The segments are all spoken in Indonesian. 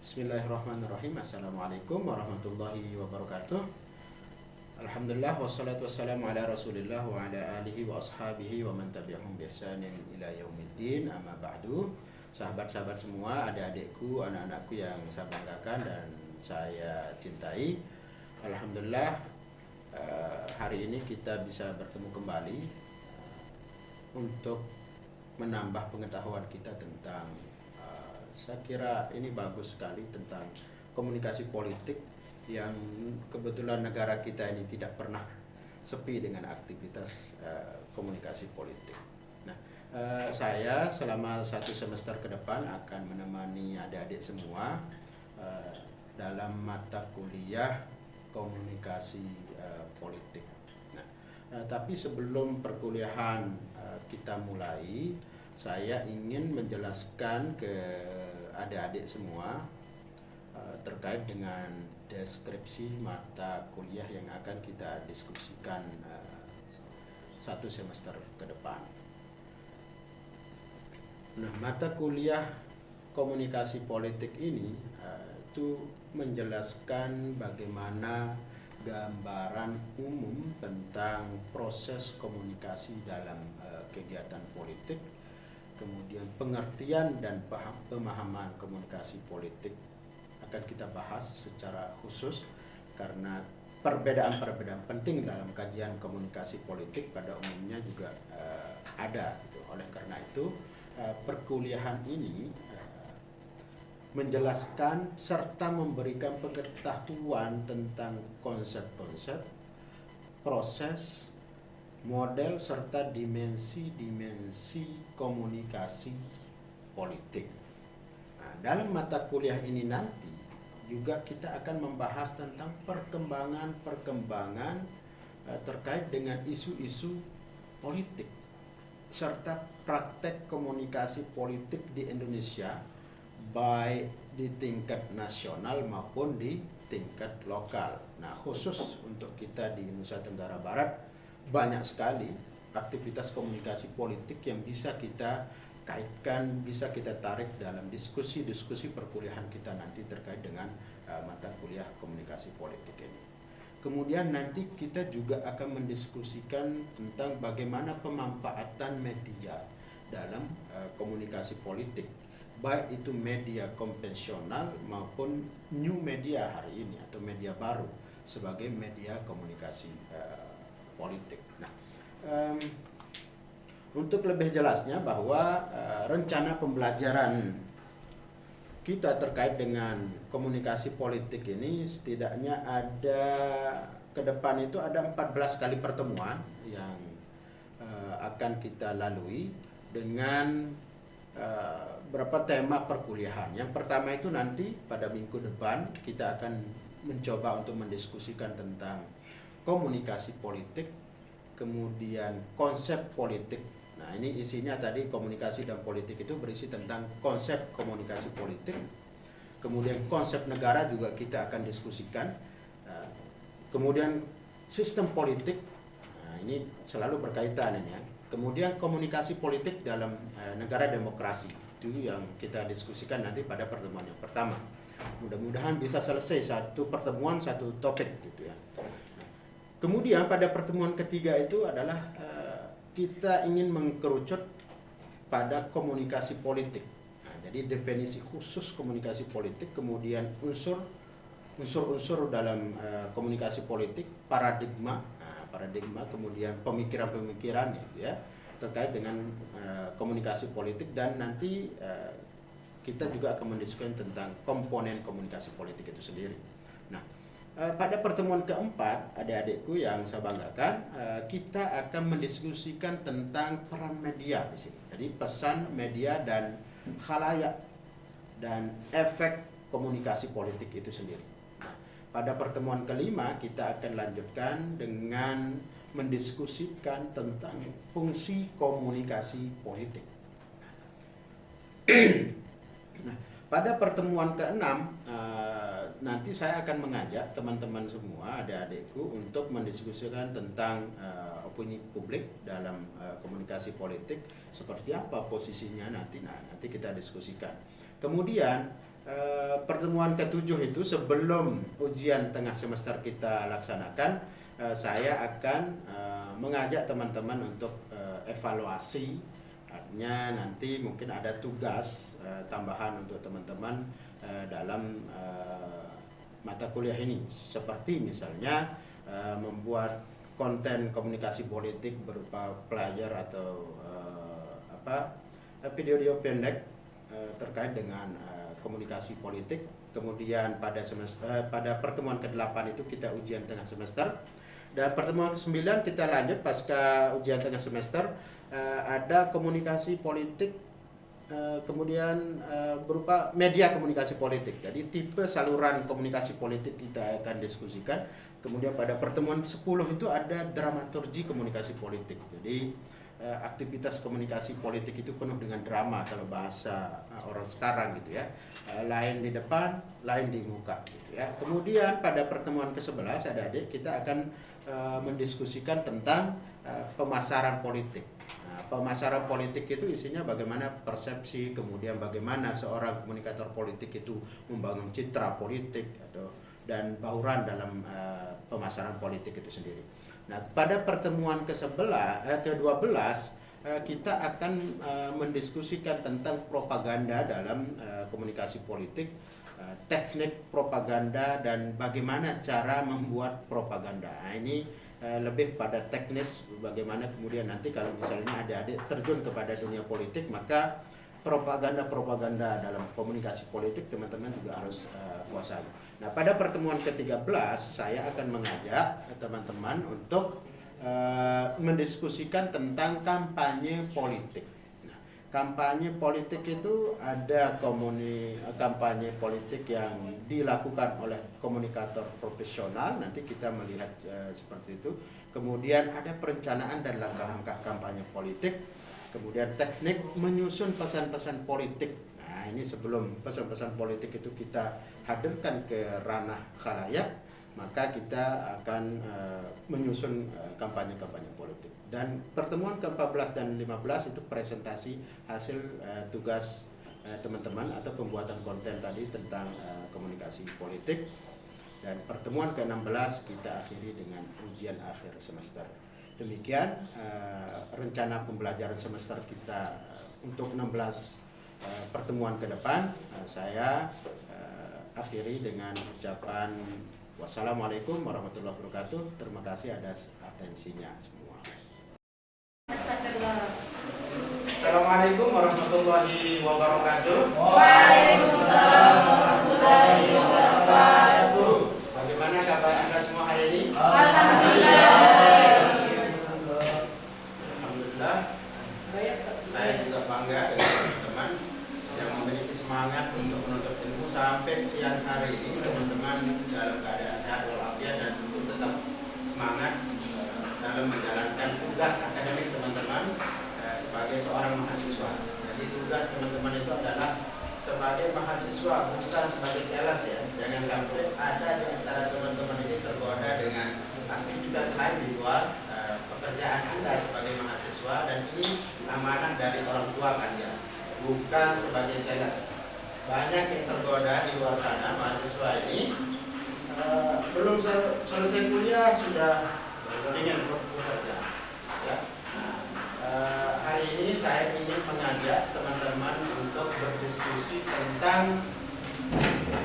Bismillahirrahmanirrahim. Assalamualaikum warahmatullahi wabarakatuh. Alhamdulillah wassalatu wassalamu ala Rasulillah wa ala alihi wa ashabihi wa man tabi'ahum bi ihsanin ila yaumiddin. Amma ba'du. Sahabat-sahabat semua, adik-adikku, anak-anakku yang saya banggakan dan saya cintai. Alhamdulillah hari ini kita bisa bertemu kembali untuk menambah pengetahuan kita tentang saya kira ini bagus sekali tentang komunikasi politik yang kebetulan negara kita ini tidak pernah sepi dengan aktivitas komunikasi politik. Nah, saya selama 1 semester ke depan akan menemani adik-adik semua dalam mata kuliah komunikasi politik. Nah, tapi sebelum perkuliahan kita mulai, saya ingin menjelaskan ke adik-adik semua terkait dengan deskripsi mata kuliah yang akan kita diskusikan 1 semester ke depan. Nah, mata kuliah komunikasi politik ini itu menjelaskan bagaimana gambaran umum tentang proses komunikasi dalam kegiatan politik, kemudian pengertian dan pemahaman komunikasi politik akan kita bahas secara khusus karena perbedaan-perbedaan penting dalam kajian komunikasi politik pada umumnya juga ada. Oleh karena itu perkuliahan ini menjelaskan serta memberikan pengetahuan tentang konsep-konsep, proses, model serta dimensi-dimensi komunikasi politik. Nah, dalam mata kuliah ini nanti juga kita akan membahas tentang perkembangan-perkembangan terkait dengan isu-isu politik serta praktek komunikasi politik di Indonesia, baik di tingkat nasional maupun di tingkat lokal. Nah, khusus untuk kita di Nusa Tenggara Barat, banyak sekali aktivitas komunikasi politik yang bisa kita kaitkan, bisa kita tarik dalam diskusi-diskusi perkuliahan kita nanti terkait dengan mata kuliah komunikasi politik ini. Kemudian nanti kita juga akan mendiskusikan tentang bagaimana pemanfaatan media dalam komunikasi politik, baik itu media konvensional maupun new media hari ini atau media baru sebagai media komunikasi politik. Nah, untuk lebih jelasnya bahwa rencana pembelajaran kita terkait dengan komunikasi politik ini setidaknya ada ke depan itu ada 14 kali pertemuan yang akan kita lalui dengan berapa tema perkuliahan. Yang pertama itu nanti pada minggu depan kita akan mencoba untuk mendiskusikan tentang komunikasi politik, kemudian konsep politik. Nah, ini isinya tadi komunikasi dan politik itu berisi tentang konsep komunikasi politik. Kemudian konsep negara juga kita akan diskusikan. Kemudian sistem politik. Nah, ini selalu berkaitan ini ya. Kemudian komunikasi politik dalam negara demokrasi. Itu yang kita diskusikan nanti pada pertemuan yang pertama. Mudah-mudahan bisa selesai satu pertemuan satu topik gitu ya. Kemudian pada pertemuan ketiga itu adalah kita ingin mengkerucut pada komunikasi politik. Nah, jadi definisi khusus komunikasi politik, kemudian unsur-unsur dalam komunikasi politik, paradigma, kemudian pemikiran-pemikiran gitu ya terkait dengan komunikasi politik, dan nanti kita juga akan mendiskusikan tentang komponen komunikasi politik itu sendiri. Nah, pada pertemuan keempat, adik-adikku yang saya banggakan, kita akan mendiskusikan tentang peran media di sini. Jadi pesan media dan khalayak dan efek komunikasi politik itu sendiri. Nah, pada pertemuan kelima kita akan lanjutkan dengan mendiskusikan tentang fungsi komunikasi politik. Nah, pada pertemuan keenam nanti saya akan mengajak teman-teman semua, adik-adikku, untuk mendiskusikan tentang opini publik dalam komunikasi politik, seperti apa posisinya nanti. Nah, nanti kita diskusikan. Kemudian pertemuan ke-7 itu sebelum ujian tengah semester kita laksanakan, saya akan mengajak teman-teman untuk evaluasi. Artinya nanti mungkin ada tugas tambahan untuk teman-teman dalam mata kuliah ini, seperti misalnya membuat konten komunikasi politik berupa pelajar atau video-video pendek terkait dengan komunikasi politik. Kemudian pada pertemuan ke-8 itu kita ujian tengah semester, dan pertemuan ke-9 kita lanjut pasca ujian tengah semester, ada komunikasi politik, kemudian berupa media komunikasi politik. Jadi tipe saluran komunikasi politik kita akan diskusikan. Kemudian pada pertemuan 10 itu ada dramaturgi komunikasi politik. Jadi aktivitas komunikasi politik itu penuh dengan drama kalau bahasa orang sekarang gitu ya. Lain di depan, lain di muka gitu ya. Kemudian pada pertemuan ke-11 adik-adik kita akan mendiskusikan tentang pemasaran politik. Nah, pemasaran politik itu isinya bagaimana persepsi, kemudian bagaimana seorang komunikator politik itu membangun citra politik dan bauran dalam pemasaran politik itu sendiri. Nah, pada pertemuan ke-12 kita akan mendiskusikan tentang propaganda dalam komunikasi politik, teknik propaganda dan bagaimana cara membuat propaganda. Nah, ini lebih pada teknis, bagaimana kemudian nanti kalau misalnya adik-adik terjun kepada dunia politik, maka propaganda dalam komunikasi politik teman-teman juga harus kuasai. Nah, pada pertemuan ke-13 saya akan mengajak teman-teman untuk mendiskusikan tentang kampanye politik. Nah, kampanye politik itu ada kampanye politik yang dilakukan oleh komunikator profesional, nanti kita melihat seperti itu. Kemudian ada perencanaan dan langkah-langkah kampanye politik. Kemudian teknik menyusun pesan-pesan politik. Nah, ini sebelum pesan-pesan politik itu kita hadirkan ke ranah khalayak, maka kita akan menyusun kampanye-kampanye politik. Dan pertemuan ke-14 dan 15 itu presentasi hasil tugas teman-teman atau pembuatan konten tadi tentang komunikasi politik. Dan pertemuan ke-16 kita akhiri dengan ujian akhir semester. Demikian rencana pembelajaran semester kita untuk 16 pertemuan ke depan. Saya akhiri dengan ucapan wassalamualaikum warahmatullahi wabarakatuh. Terima kasih atas atensinya semua. Assalamualaikum warahmatullahi wabarakatuh. Waalaikumsalam warahmatullahi wabarakatuh. Bagaimana kabar Anda semua hari ini? Alhamdulillah. Saya juga bangga dengan teman-teman yang memiliki semangat untuk menuntut ilmu sampai siang hari ini. Teman-teman dalam keadaan sehat walafiat dan untuk tetap semangat dalam menjalankan tugas akademik teman-teman sebagai seorang mahasiswa. Jadi tugas teman-teman itu adalah sebagai mahasiswa, bukan sebagai sales ya. Jangan sampai ada di antara teman-teman ini tergoda dengan aktivitas lain di luar pekerjaan Anda sebagai mahasiswa, dan ini amanah dari orang tua kan ya, bukan sebagai sales. Banyak yang tergoda di luar sana mahasiswa ini belum selesai kuliah sudah ingin bekerja ya. Hari ini saya ingin mengajak teman-teman untuk berdiskusi tentang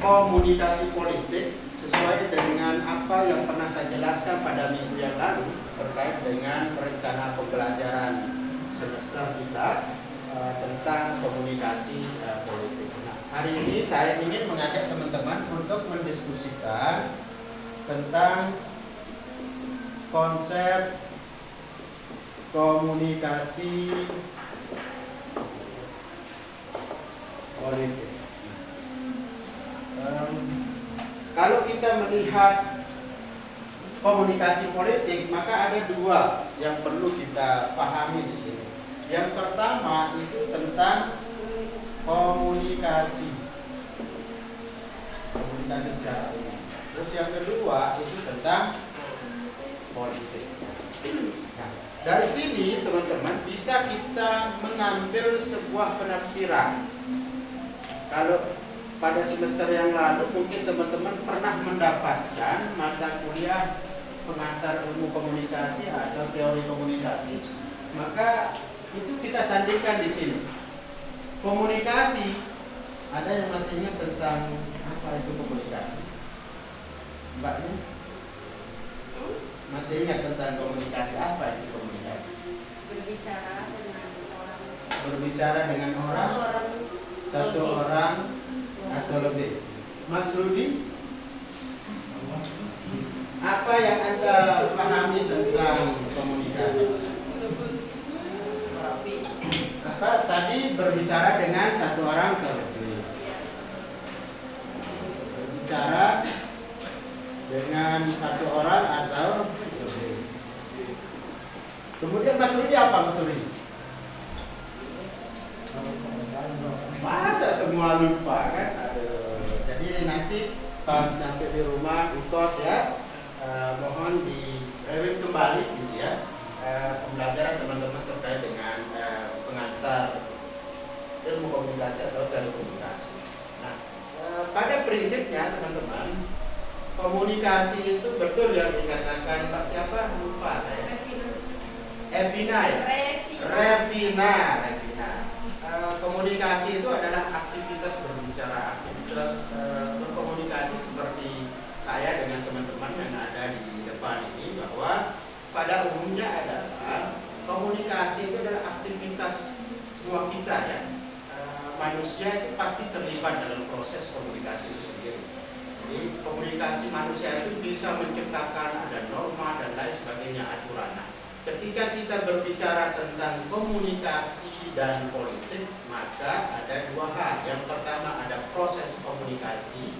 komunikasi politik sesuai dengan apa yang pernah saya jelaskan pada minggu yang lalu terkait dengan rencana pembelajaran semester kita tentang komunikasi politik. Nah, hari ini saya ingin mengajak teman-teman untuk mendiskusikan tentang konsep komunikasi politik. Kalau kita melihat komunikasi politik, maka ada dua yang perlu kita pahami di sini. Yang pertama itu tentang komunikasi secara umum. Terus yang kedua itu tentang politik. Nah, dari sini teman-teman bisa kita mengambil sebuah penafsiran. Kalau pada semester yang lalu mungkin teman-teman pernah mendapatkan mata kuliah pengantar ilmu komunikasi atau teori komunikasi. Maka itu kita sandingkan di sini. Komunikasi, ada yang masih ingat tentang apa itu komunikasi? Mbaknya? Masih ingat tentang komunikasi? Apa itu komunikasi? Berbicara dengan orang, satu orang atau lebih. Mas Rudi, apa yang Anda pahami tentang komunikasi? Apa tadi berbicara dengan satu orang atau lebih? Berbicara dengan satu orang atau lebih. Kemudian Mas Rudi apa Mas Rudi? Masa semua lupa kan? Aduh. Jadi nanti pas sampai di rumah ukos ya, mohon di review kembali gitu ya, pembelajaran teman-teman terkait dengan pengantar ilmu komunikasi atau telekomunikasi. Nah, pada prinsipnya teman-teman, komunikasi itu betul yang dikatakan Pak siapa? Lupa saya. Evina ya? Revina. Komunikasi itu adalah aktivitas berbicara, aktivitas berkomunikasi seperti saya dengan teman-teman yang ada di depan ini, bahwa pada umumnya adalah komunikasi itu adalah aktivitas semua kita ya. Manusia itu pasti terlibat dalam proses komunikasi itu sendiri. Jadi komunikasi manusia itu bisa menciptakan ada norma dan lain sebagainya, aturan. Nah, ketika kita berbicara tentang komunikasi dan politik, maka ada dua hal. Yang pertama ada proses komunikasi,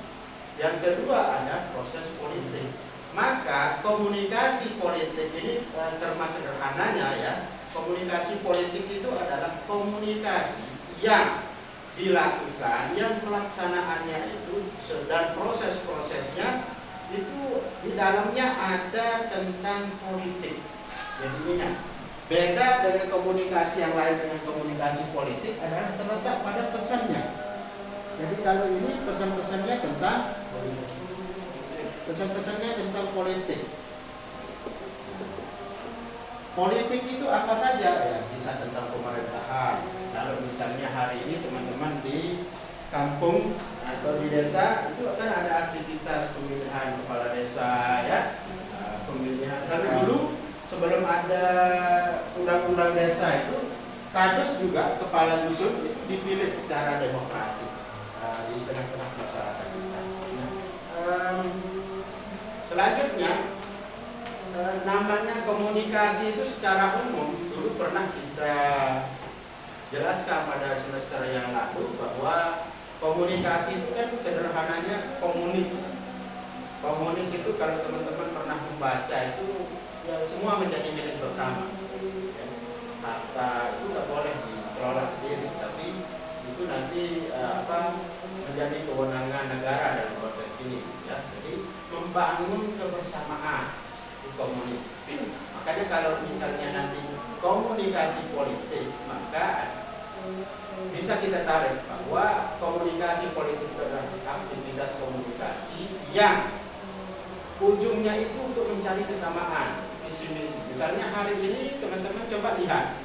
yang kedua ada proses politik. Maka komunikasi politik ini termasuk sederhananya ya, komunikasi politik itu adalah komunikasi yang dilakukan, yang pelaksanaannya itu dan proses-prosesnya itu di dalamnya ada tentang politik. Jadi ingat, beda dengan komunikasi yang lain dengan komunikasi politik adalah terletak pada pesannya. Jadi kalau ini pesan-pesannya tentang politik. Politik itu apa saja? Ya, bisa tentang pemerintahan. Kalau misalnya hari ini teman-teman di kampung atau di desa itu akan ada aktivitas pemilihan kepala desa ya, pemilihan. Kalau dulu sebelum ada undang-undang desa itu, kadus juga kepala dusun itu dipilih secara demokrasi di tengah-tengah masyarakat kita. Selanjutnya namanya komunikasi itu secara umum dulu pernah kita jelaskan pada semester yang lalu bahwa komunikasi itu kan sederhananya komunis. Komunis itu kalau teman-teman pernah membaca itu ya, semua menjadi milik bersama. Harta itu tidak boleh dikelola sendiri, tapi itu nanti menjadi kewenangan negara dalam konteks ini. Ya. Jadi membangun kebersamaan itu komunis. Makanya kalau misalnya nanti komunikasi politik, maka bisa kita tarik bahwa komunikasi politik adalah aktivitas komunikasi yang ujungnya itu untuk mencari kesamaan visi misi. Misalnya hari ini teman-teman coba lihat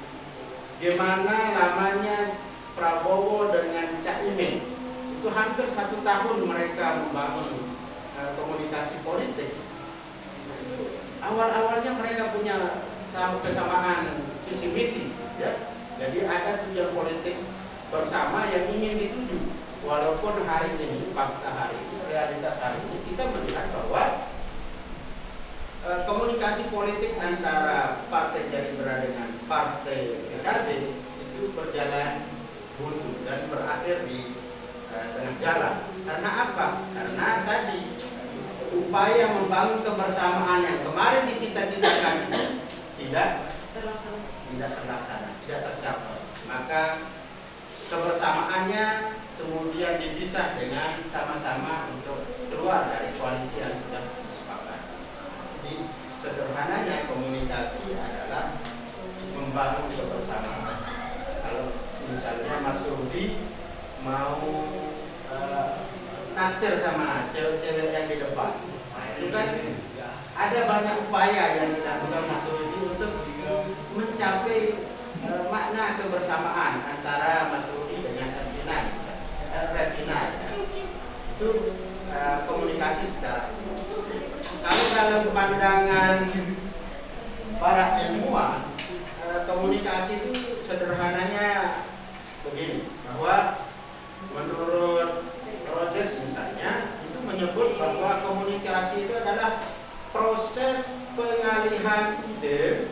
gimana lamanya Prabowo dengan Cak Imin. Itu hampir 1 tahun mereka membangun komunikasi politik. Awal-awalnya mereka punya kesamaan visi misi, ya. Jadi ada tujuan politik bersama yang ingin dituju. Walaupun hari ini, fakta hari ini, realitas hari ini kita melihat bahwa komunikasi politik antara Partai Gerindra dengan Partai PKB itu berjalan buntu dan berakhir di tengah jalan. Karena apa? Karena tadi upaya membangun kebersamaan yang kemarin dicita-citakan itu tidak terlaksana, tidak tercapai. Maka kebersamaannya kemudian dipisah dengan sama-sama untuk keluar dari koalisi yang sudah disepakati. Jadi sederhananya komunikasi adalah membangun kebersamaan. Kalau misalnya Mas Rudi mau naksir sama cewek-cewek yang di depan. Nah, itu kan ada banyak upaya yang dilakukan Mas Rudi untuk mencapai makna kebersamaan antara Mas Rudi dengan Regina, Regina ya. Itu komunikasi secara umum. Kalau dalam pandangan para ilmuwan, komunikasi itu sederhananya begini, bahwa menurut Rogers misalnya itu menyebut bahwa komunikasi itu adalah proses pengalihan ide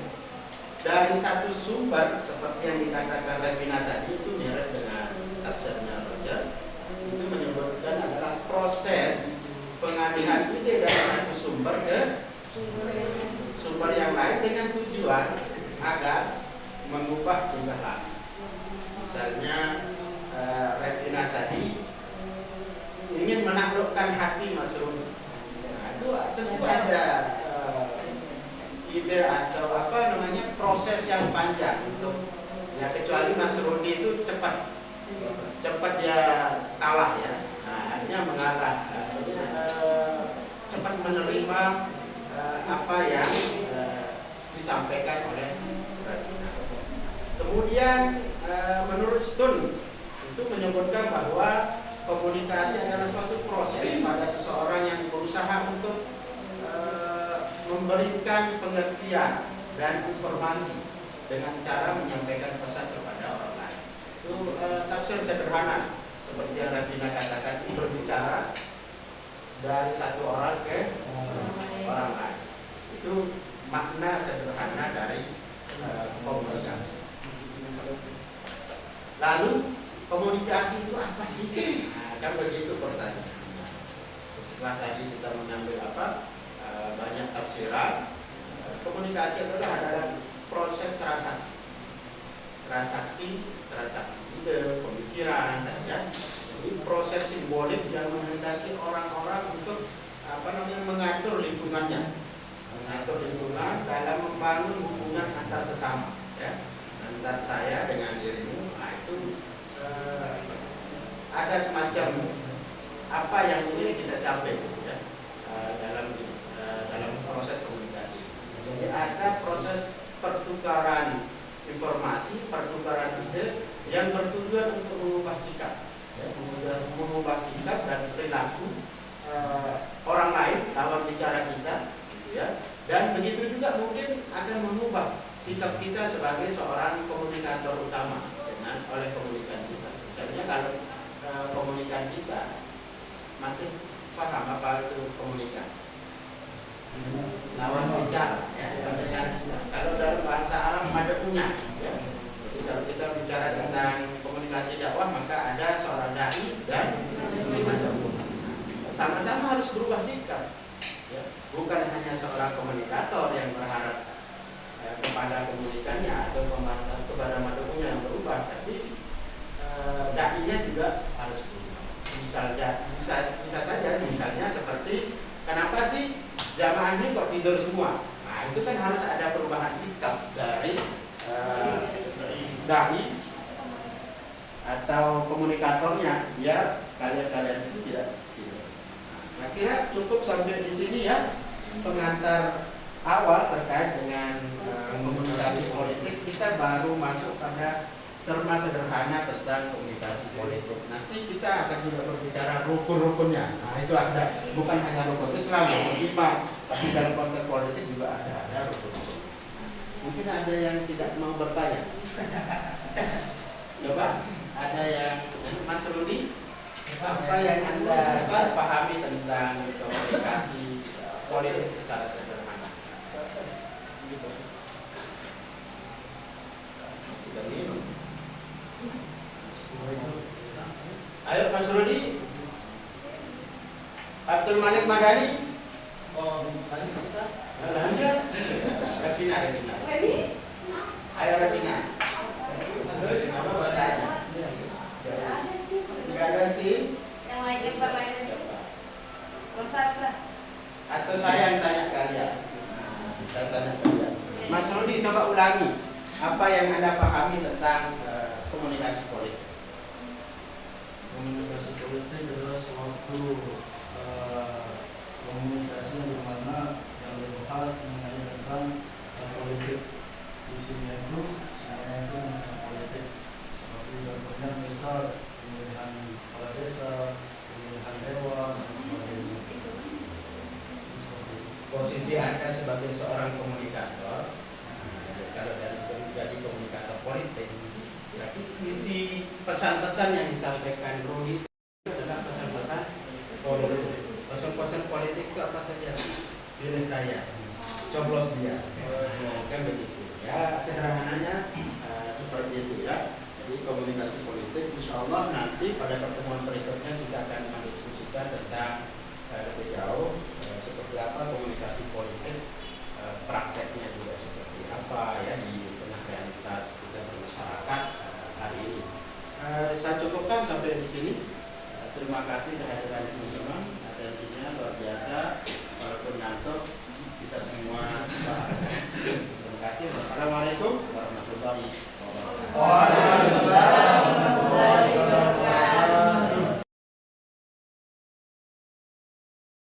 dari satu sumber seperti yang dikatakan Regina tadi, itu mirip dengan tafsirnya Rogers. Itu menyebutkan adalah proses pengalihan ide dari satu sumber ke sumber yang lain dengan tujuan agar mengubah tingkah laku. Misalnya Regina tadi ingin menaklukkan hati Mas Rudi. Nah, itu tentu ada ide atau apa namanya proses yang panjang untuk ya, kecuali Mas Rudi itu cepat dia kalah ya. Nah, artinya mengalah, cepat menerima apa yang disampaikan oleh Regina. Kemudian menurut Stone itu menyebutkan bahwa komunikasi adalah suatu proses pada seseorang yang berusaha untuk memberikan pengertian dan informasi dengan cara menyampaikan pesan kepada orang lain. Itu tafsir sederhana seperti yang Regina katakan, itu berbicara dari satu orang ke orang lain. Itu makna sederhana dari komunikasi. Lalu komunikasi itu apa sih? Nah, kan begitu pertanyaannya. Setelah tadi kita mengambil banyak tafsiran, komunikasi adalah proses transaksi ide, pemikiran, dan ya. Jadi proses simbolik yang menghendaki orang-orang untuk mengatur lingkungannya, dalam membangun hubungan antar sesama, ya, antar saya dengan dirimu. Nah, itu ada semacam apa yang ingin kita capai ya, dalam proses komunikasi. Jadi ada proses pertukaran informasi, pertukaran ide yang bertujuan untuk mengubah sikap, ya, mengubah sikap dan perilaku orang lain lawan bicara kita, gitu ya. Dan begitu juga mungkin akan mengubah sikap kita sebagai seorang komunikator utama oleh komunikan kita. Misalnya kalau komunikan kita masih paham apa itu komunikan, lawan bicara, ya, kalau dalam bahasa Arab mad'unya, ya. Jadi kalau kita bicara tentang komunikasi dakwah, maka ada seorang dai dan mad'u. Sama-sama harus berubah sikap, ya. Bukan hanya seorang komunikator yang berharap kepada komunikannya atau kepada mad'unya yang berubah, tapi dai-nya juga harus berubah. Bisa saja misalnya seperti kenapa sih jamaah ini kok tidur semua? Nah, itu kan harus ada perubahan sikap dari dai atau komunikatornya, biar kalian itu tidak tidur. Nah, saya kira cukup sampai di sini ya pengantar awal terkait dengan komunikasi politik. Kita baru masuk pada terma sederhana tentang komunikasi politik. Nanti kita akan juga berbicara rukun-rukunnya. Nah, itu ada, bukan hanya rukun Islam, rukun iman, tapi dalam konteks politik juga ada rukun-rukun. Mungkin ada yang tidak mau bertanya. Coba, ada yang Mas Rudi, apa yang Anda pahami tentang komunikasi politik secara sederhana? Kita minum. Ayo Mas Rudi, Abdul Malik Madani. Oh, tadi kita. Lanjut. Regina. Ready? Ayo Regina. Apa bertanya? Enggak ada sih. Yang lain aja. Rosa. Atau saya yang tanya kalian. Saya tanya kalian. Mas Rudi, coba ulangi apa yang Anda pahami tentang komunikasi politik. Komunikasi politik adalah suatu komunikasi yang mana yang dibahas mengenai tentang politik. Isinya itu semuanya itu mengenai politik. Seperti contohnya misal pemilihan kepala desa, pemilihan dewan dan sebagainya. Posisi Anda sebagai seorang komunikator, kalau dari jadi komunikator politik, isi pesan-pesan yang disampaikan Rudi itu adalah pesan-pesan politik. Pesan-pesan politik itu apa saja? Pilih saya, coblos dia, kan begitu. Ya sederhananya seperti itu ya. Jadi komunikasi politik, insya Allah nanti pada pertemuan berikutnya kita akan mendiskusikan tentang lebih jauh seperti apa komunikasi politik, prakteknya juga seperti apa ya di tengah realitas kita bermasyarakat hari ini. Saya cukupkan sampai di sini. Terima kasih kehadiran teman-teman, atensinya luar biasa. Walaupun ngantuk, kita semua terima kasih. Wassalamualaikum warahmatullahi wabarakatuh.